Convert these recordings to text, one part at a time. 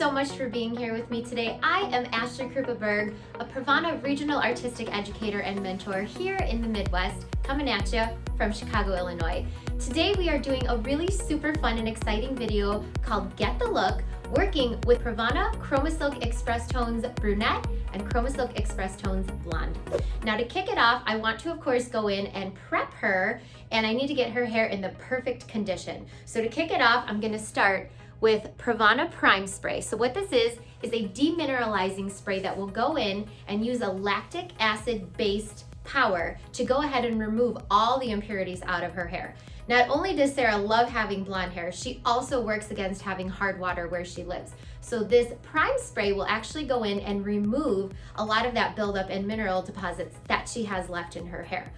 so much for being here with me today. I am Krupa Berg, a PRAVANA regional artistic educator and mentor here in the Midwest, coming at you from Chicago, Illinois. Today we are doing a really super fun and exciting video called Get the Look, working with PRAVANA Chromasilk Express Tones Brunette and Chromasilk Express Tones Blonde. Now to kick it off, I want to of course go in and prep her, and I need to get her hair in the perfect condition. So to kick it off, I'm gonna start with PRAVANA Prime Spray. So what this is a demineralizing spray that will go in and use a lactic acid based power to go ahead and remove all the impurities out of her hair. Not only does Sarah love having blonde hair, she also works against having hard water where she lives. So this prime spray will actually go in and remove a lot of that buildup and mineral deposits that she has left in her hair.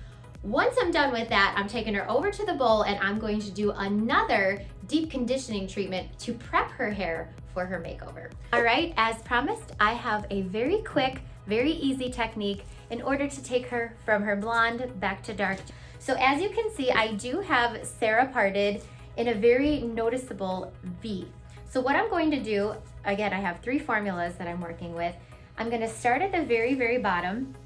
Once I'm done with that, I'm taking her over to the bowl and I'm going to do another deep conditioning treatment to prep her hair for her makeover. All right, as promised, I have a very quick, very easy technique in order to take her from her blonde back to dark. So as you can see, I do have Sarah parted in a very noticeable V. So what I'm going to do, again, I have 3 formulas that I'm working with. I'm gonna start at the very, very bottom,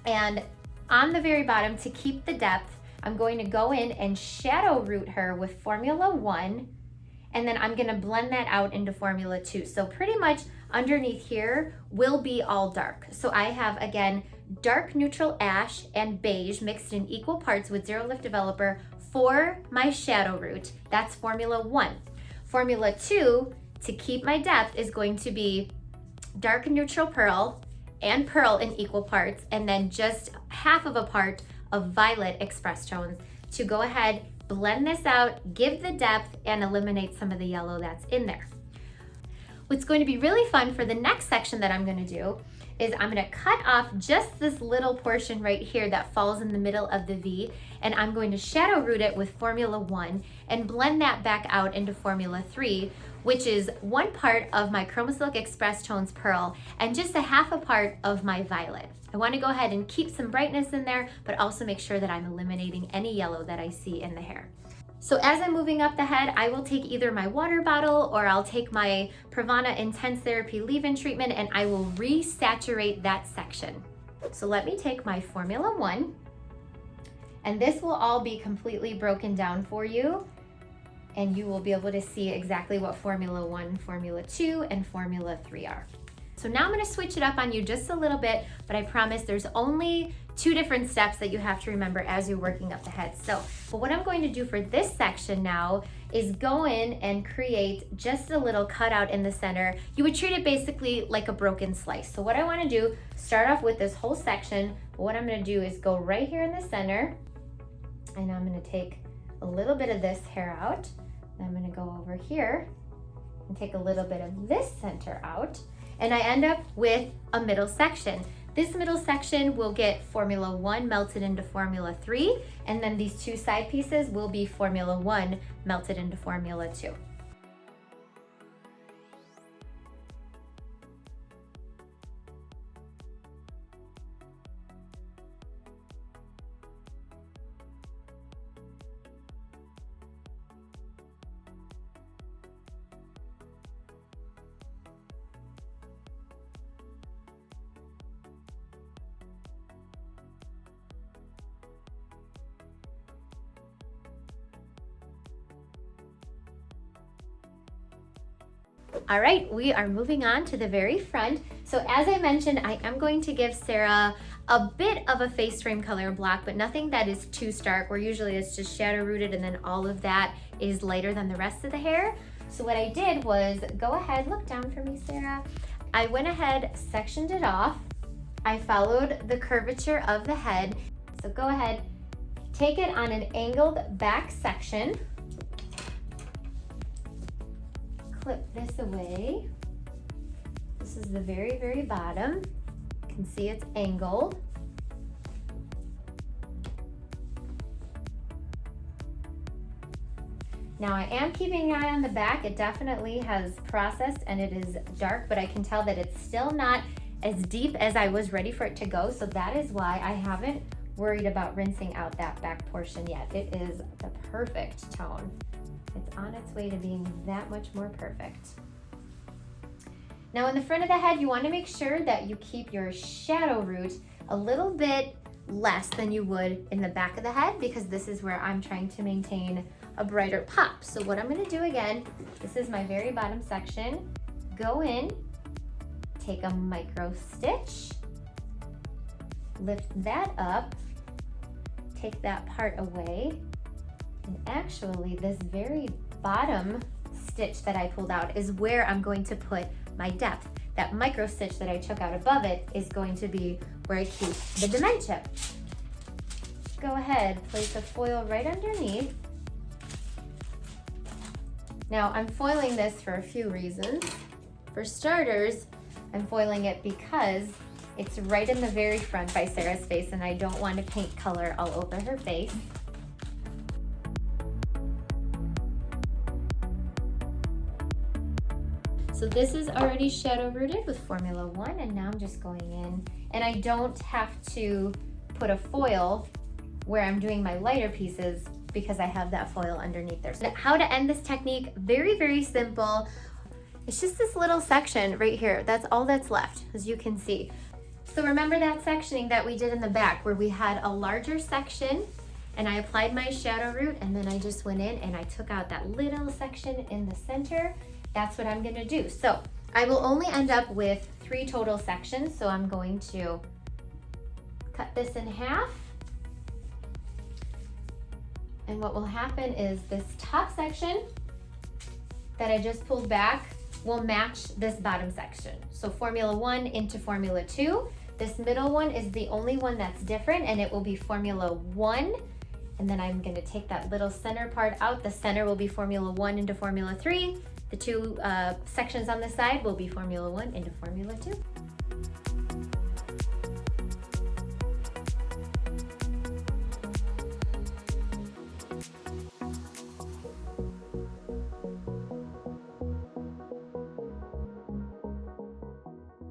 and on the very bottom, to keep the depth, I'm going to go in and shadow root her with Formula 1, and then I'm gonna blend that out into Formula 2. So pretty much underneath here will be all dark. So I have, again, dark neutral ash and beige mixed in equal parts with Zero Lift Developer for my shadow root. That's Formula 1. Formula 2, to keep my depth, is going to be dark neutral pearl and pearl in equal parts, and then just half of a part of violet express tones to go ahead, blend this out, give the depth, and eliminate some of the yellow that's in there. What's going to be really fun for the next section that I'm going to do is I'm going to cut off just this little portion right here that falls in the middle of the V, and I'm going to shadow root it with Formula 1 and blend that back out into Formula 3, which is 1 part of my Chromasilk Express Tones Pearl and just a half a part of my violet. I want to go ahead and keep some brightness in there, but also make sure that I'm eliminating any yellow that I see in the hair. So as I'm moving up the head, I will take either my water bottle or I'll take my PRAVANA Intense Therapy Leave-In Treatment and I will resaturate that section. So let me take my Formula 1, and this will all be completely broken down for you, and you will be able to see exactly what Formula 1, Formula 2, and Formula 3 are. So now I'm gonna switch it up on you just a little bit, but I promise there's only 2 different steps that you have to remember as you're working up the head. But what I'm going to do for this section now is go in and create just a little cutout in the center. You would treat it basically like a broken slice. So what I wanna do, start off with this whole section, but what I'm gonna do is go right here in the center, and I'm gonna take a little bit of this hair out. Then I'm gonna go over here and take a little bit of this center out, and I end up with a middle section. This middle section will get Formula 1 melted into Formula 3, and then these 2 side pieces will be Formula 1 melted into Formula 2. All right, we are moving on to the very front. So as I mentioned, I am going to give Sarah a bit of a face frame color block, but nothing that is too stark, where usually it's just shadow rooted and then all of that is lighter than the rest of the hair. So what I did was go ahead, look down for me, Sarah. I went ahead, sectioned it off. I followed the curvature of the head. So go ahead, take it on an angled back section. Clip this away. This is the very, very bottom. You can see it's angled. Now I am keeping an eye on the back. It definitely has processed and it is dark, but I can tell that it's still not as deep as I was ready for it to go. So that is why I haven't worried about rinsing out that back portion yet. It is the perfect tone. It's on its way to being that much more perfect. Now in the front of the head, you want to make sure that you keep your shadow root a little bit less than you would in the back of the head, because this is where I'm trying to maintain a brighter pop. So what I'm going to do again, this is my very bottom section, go in, take a micro stitch, lift that up, take that part away, and actually this very bottom stitch that I pulled out is where I'm going to put my depth. That micro stitch that I took out above it is going to be where I keep the dimension chip. Go ahead, place a foil right underneath. Now I'm foiling this for a few reasons. For starters, I'm foiling it because it's right in the very front by Sarah's face and I don't want to paint color all over her face. So this is already shadow rooted with Formula 1, and now I'm just going in, and I don't have to put a foil where I'm doing my lighter pieces because I have that foil underneath there. So how to end this technique, very, very simple. It's just this little section right here. That's all that's left, as you can see. So remember that sectioning that we did in the back where we had a larger section and I applied my shadow root, and then I just went in and I took out that little section in the center. That's what I'm gonna do. So I will only end up with 3 total sections. So I'm going to cut this in half. And what will happen is this top section that I just pulled back will match this bottom section. So Formula 1 into Formula 2. This middle one is the only one that's different, and it will be Formula 1. And then I'm gonna take that little center part out. The center will be Formula 1 into Formula 3. The 2 sections on the side will be Formula 1 into Formula 2.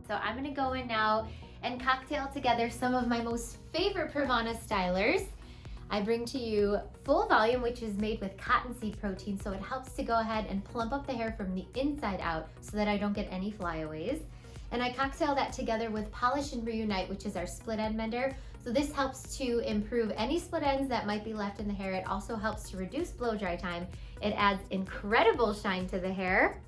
So I'm gonna go in now and cocktail together some of my most favorite PRAVANA stylers. I bring to you Full Volume, which is made with cottonseed protein, so it helps to go ahead and plump up the hair from the inside out so that I don't get any flyaways. And I cocktail that together with Polish and Reunite, which is our split end mender. So this helps to improve any split ends that might be left in the hair. It also helps to reduce blow dry time. It adds incredible shine to the hair,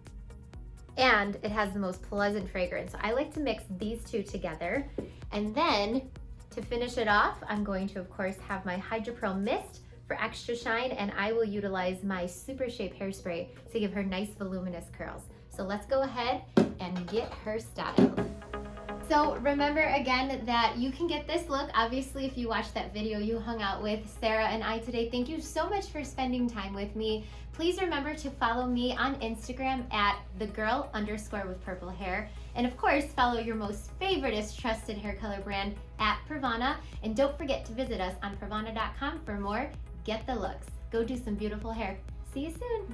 and it has the most pleasant fragrance. So I like to mix these 2 together. And then to finish it off, I'm going to, of course, have my Hydro Pearl Mist for extra shine, and I will utilize my Super Shape hairspray to give her nice voluminous curls. So let's go ahead and get her styled. So remember again that you can get this look. Obviously, if you watched that video, you hung out with Sarah and I today. Thank you so much for spending time with me. Please remember to follow me on Instagram at thegirl_with_purple hair. And of course, follow your most favoriteest trusted hair color brand at PRAVANA. And don't forget to visit us on pravana.com for more Get the Looks. Go do some beautiful hair. See you soon.